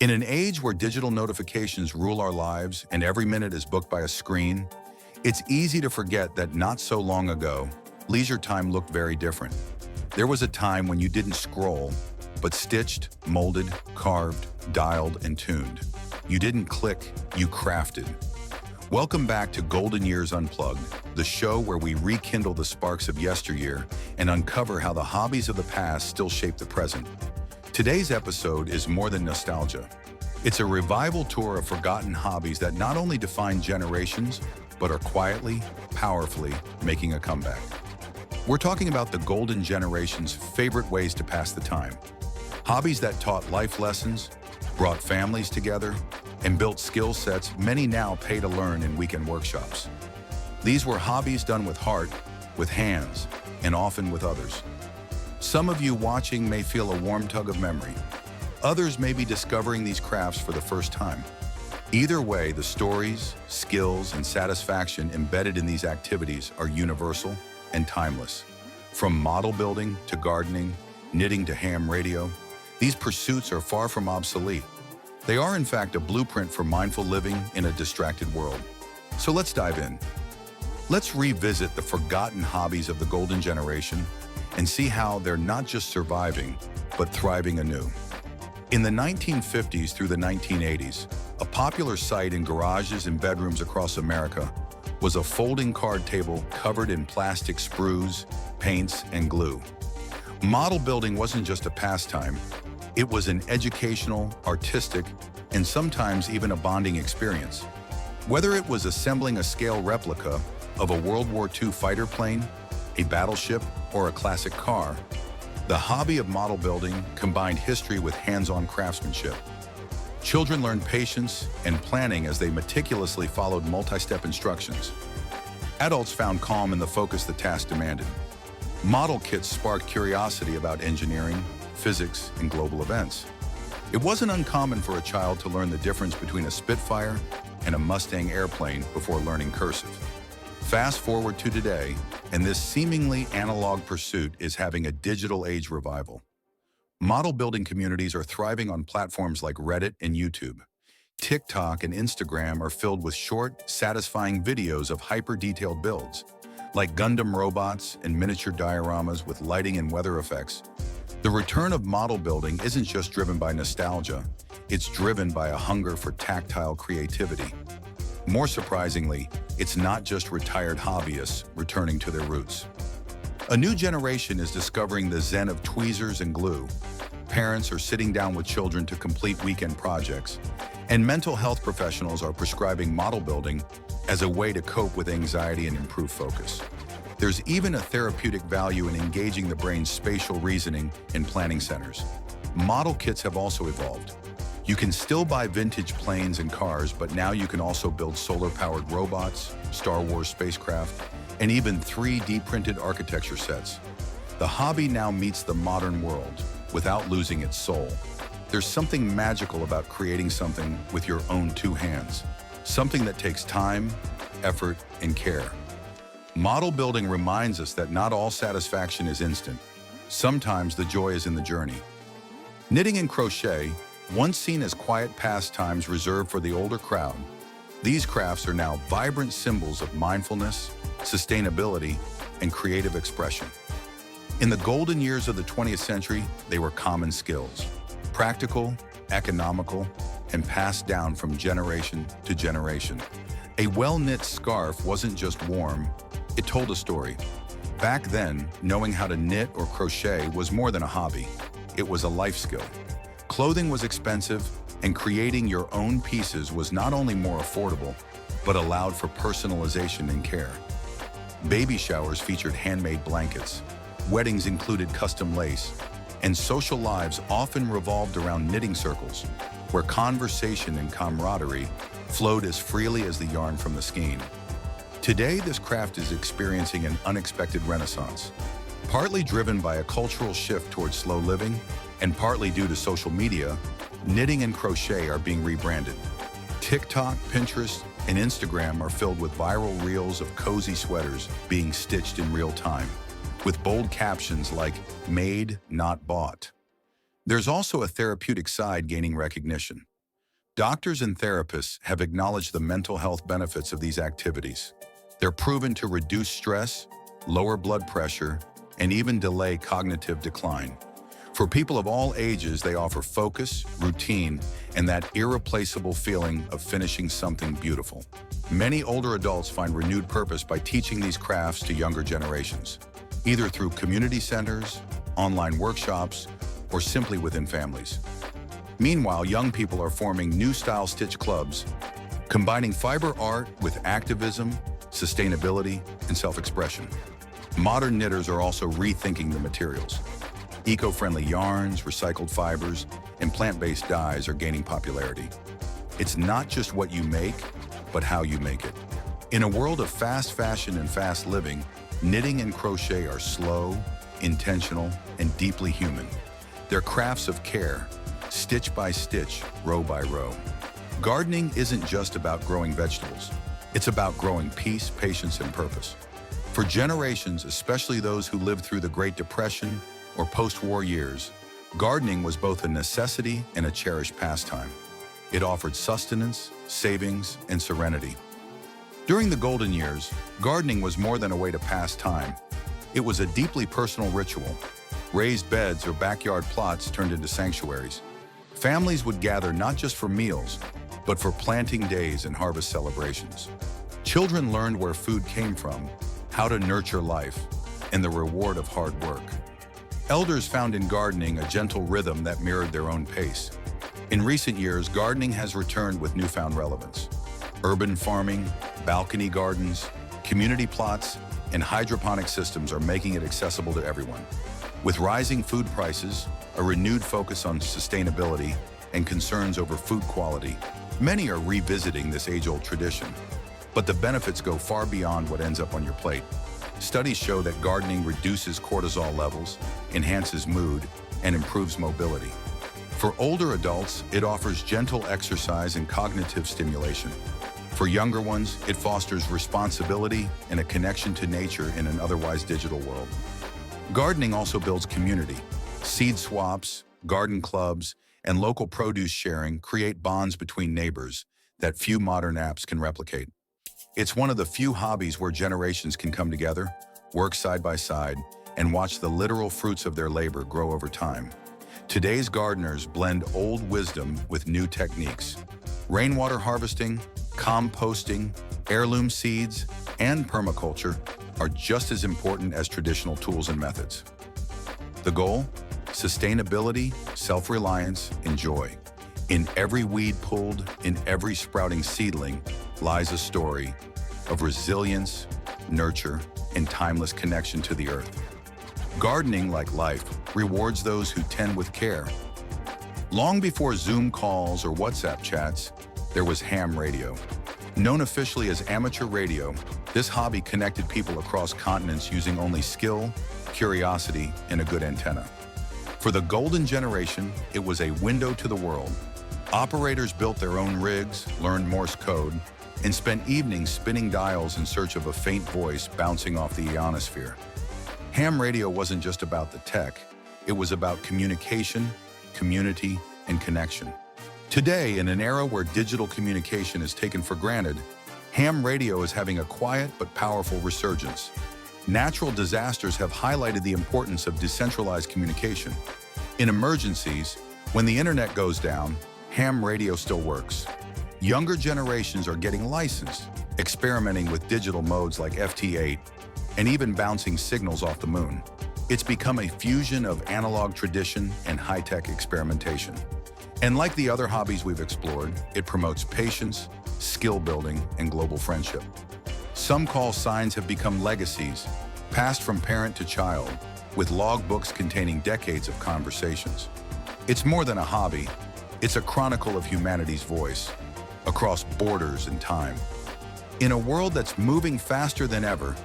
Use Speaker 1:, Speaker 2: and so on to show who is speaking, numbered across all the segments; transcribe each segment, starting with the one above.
Speaker 1: In an age where digital notifications rule our lives and every minute is booked by a screen, it's easy to forget that not so long ago, leisure time looked very different. There was a time when you didn't scroll, but stitched, molded, carved, dialed, and tuned. You didn't click, you crafted. Welcome back to Golden Years Unplugged, the show where we rekindle the sparks of yesteryear and uncover how the hobbies of the past still shape the present. Today's episode is more than nostalgia. It's a revival tour of forgotten hobbies that not only define generations, but are quietly, powerfully making a comeback. We're talking about the golden generation's favorite ways to pass the time. Hobbies that taught life lessons, brought families together, and built skill sets many now pay to learn in weekend workshops. These were hobbies done with heart, with hands, and often with others. Some of you watching may feel a warm tug of memory. Others may be discovering these crafts for the first time. Either way, the stories, skills, and satisfaction embedded in these activities are universal and timeless. From model building to gardening, knitting to ham radio, these pursuits are far from obsolete. They are in fact a blueprint for mindful living in a distracted world. So let's dive in. Let's revisit the forgotten hobbies of the golden generation and see how they're not just surviving, but thriving anew. In the 1950s through the 1980s, a popular sight in garages and bedrooms across America was a folding card table covered in plastic sprues, paints, and glue. Model building wasn't just a pastime, it was an educational, artistic, and sometimes even a bonding experience. Whether it was assembling a scale replica of a World War II fighter plane, a battleship, or a classic car, the hobby of model building combined history with hands-on craftsmanship. Children learned patience and planning as they meticulously followed multi-step instructions. Adults found calm in the focus the task demanded. Model kits sparked curiosity about engineering, physics, and global events. It wasn't uncommon for a child to learn the difference between a Spitfire and a Mustang airplane before learning cursive. Fast forward to today, and this seemingly analog pursuit is having a digital age revival. Model building communities are thriving on platforms like Reddit and YouTube. TikTok and Instagram are filled with short, satisfying videos of hyper-detailed builds, like Gundam robots and miniature dioramas with lighting and weather effects. The return of model building isn't just driven by nostalgia, it's driven by a hunger for tactile creativity. More surprisingly, it's not just retired hobbyists returning to their roots. A new generation is discovering the zen of tweezers and glue. Parents are sitting down with children to complete weekend projects, and mental health professionals are prescribing model building as a way to cope with anxiety and improve focus. There's even a therapeutic value in engaging the brain's spatial reasoning in planning centers. Model kits have also evolved. You can still buy vintage planes and cars, but now you can also build solar-powered robots, Star Wars spacecraft, and even 3D printed architecture sets. The hobby now meets the modern world without losing its soul. There's something magical about creating something with your own two hands, something that takes time, effort, and care. Model building reminds us that not all satisfaction is instant. Sometimes the joy is in the journey. Knitting and crochet, once seen as quiet pastimes reserved for the older crowd, these crafts are now vibrant symbols of mindfulness, sustainability, and creative expression. In the golden years of the 20th century, they were common skills, practical, economical, and passed down from generation to generation. A well-knit scarf wasn't just warm, it told a story. Back then, knowing how to knit or crochet was more than a hobby. It was a life skill. Clothing was expensive, and creating your own pieces was not only more affordable, but allowed for personalization and care. Baby showers featured handmade blankets, weddings included custom lace, and social lives often revolved around knitting circles, where conversation and camaraderie flowed as freely as the yarn from the skein. Today, this craft is experiencing an unexpected renaissance, partly driven by a cultural shift towards slow living, and partly due to social media. Knitting and crochet are being rebranded. TikTok, Pinterest, and Instagram are filled with viral reels of cozy sweaters being stitched in real time, with bold captions like "Made, not bought." There's also a therapeutic side gaining recognition. Doctors and therapists have acknowledged the mental health benefits of these activities. They're proven to reduce stress, lower blood pressure, and even delay cognitive decline. For people of all ages, they offer focus, routine, and that irreplaceable feeling of finishing something beautiful. Many older adults find renewed purpose by teaching these crafts to younger generations, either through community centers, online workshops, or simply within families. Meanwhile, young people are forming new style stitch clubs, combining fiber art with activism, sustainability, and self-expression. Modern knitters are also rethinking the materials. Eco-friendly yarns, recycled fibers, and plant-based dyes are gaining popularity. It's not just what you make, but how you make it. In a world of fast fashion and fast living, knitting and crochet are slow, intentional, and deeply human. They're crafts of care, stitch by stitch, row by row. Gardening isn't just about growing vegetables. It's about growing peace, patience, and purpose. For generations, especially those who lived through the Great Depression or post-war years, gardening was both a necessity and a cherished pastime. It offered sustenance, savings, and serenity. During the golden years, gardening was more than a way to pass time. It was a deeply personal ritual. Raised beds or backyard plots turned into sanctuaries. Families would gather not just for meals, but for planting days and harvest celebrations. Children learned where food came from, how to nurture life, and the reward of hard work. Elders found in gardening a gentle rhythm that mirrored their own pace. In recent years, gardening has returned with newfound relevance. Urban farming, balcony gardens, community plots, and hydroponic systems are making it accessible to everyone. With rising food prices, a renewed focus on sustainability, and concerns over food quality, many are revisiting this age-old tradition. But the benefits go far beyond what ends up on your plate. Studies show that gardening reduces cortisol levels, enhances mood, and improves mobility. For older adults, it offers gentle exercise and cognitive stimulation. For younger ones, it fosters responsibility and a connection to nature in an otherwise digital world. Gardening also builds community. Seed swaps, garden clubs, and local produce sharing create bonds between neighbors that few modern apps can replicate. It's one of the few hobbies where generations can come together, work side by side, and watch the literal fruits of their labor grow over time. Today's gardeners blend old wisdom with new techniques. Rainwater harvesting, composting, heirloom seeds, and permaculture are just as important as traditional tools and methods. The goal? Sustainability, self-reliance, and joy. In every weed pulled, in every sprouting seedling, lies a story of resilience, nurture, and timeless connection to the earth. Gardening, like life, rewards those who tend with care. Long before Zoom calls or WhatsApp chats, there was ham radio. Known officially as amateur radio, this hobby connected people across continents using only skill, curiosity, and a good antenna. For the golden generation, it was a window to the world. Operators built their own rigs, learned Morse code, and spent evenings spinning dials in search of a faint voice bouncing off the ionosphere. Ham radio wasn't just about the tech, it was about communication, community, and connection. Today, in an era where digital communication is taken for granted, ham radio is having a quiet but powerful resurgence. Natural disasters have highlighted the importance of decentralized communication. In emergencies, when the internet goes down, ham radio still works. Younger generations are getting licensed, experimenting with digital modes like FT8, and even bouncing signals off the moon. It's become a fusion of analog tradition and high-tech experimentation. And like the other hobbies we've explored, it promotes patience, skill building, and global friendship. Some call signs have become legacies, passed from parent to child, with logbooks containing decades of conversations. It's more than a hobby, it's a chronicle of humanity's voice, across borders and time. In a world that's moving faster than ever,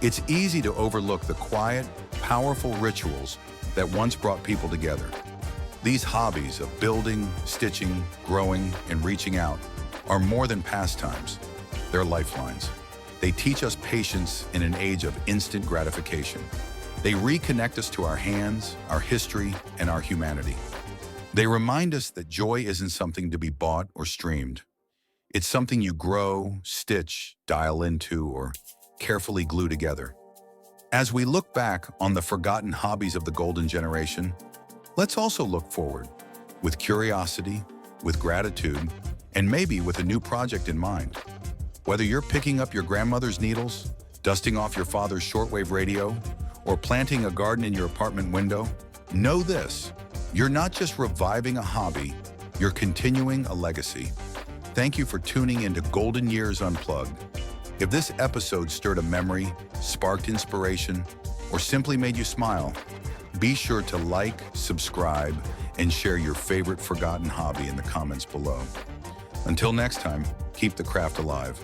Speaker 1: it's easy to overlook the quiet, powerful rituals that once brought people together. These hobbies of building, stitching, growing, and reaching out are more than pastimes. They're lifelines. They teach us patience in an age of instant gratification. They reconnect us to our hands, our history, and our humanity. They remind us that joy isn't something to be bought or streamed. It's something you grow, stitch, dial into, or carefully glue together. As we look back on the forgotten hobbies of the golden generation, let's also look forward with curiosity, with gratitude, and maybe with a new project in mind. Whether you're picking up your grandmother's needles, dusting off your father's shortwave radio, or planting a garden in your apartment window, know this: you're not just reviving a hobby, you're continuing a legacy. Thank you for tuning into Golden Years Unplugged. If this episode stirred a memory, sparked inspiration, or simply made you smile, be sure to like, subscribe, and share your favorite forgotten hobby in the comments below. Until next time, keep the craft alive.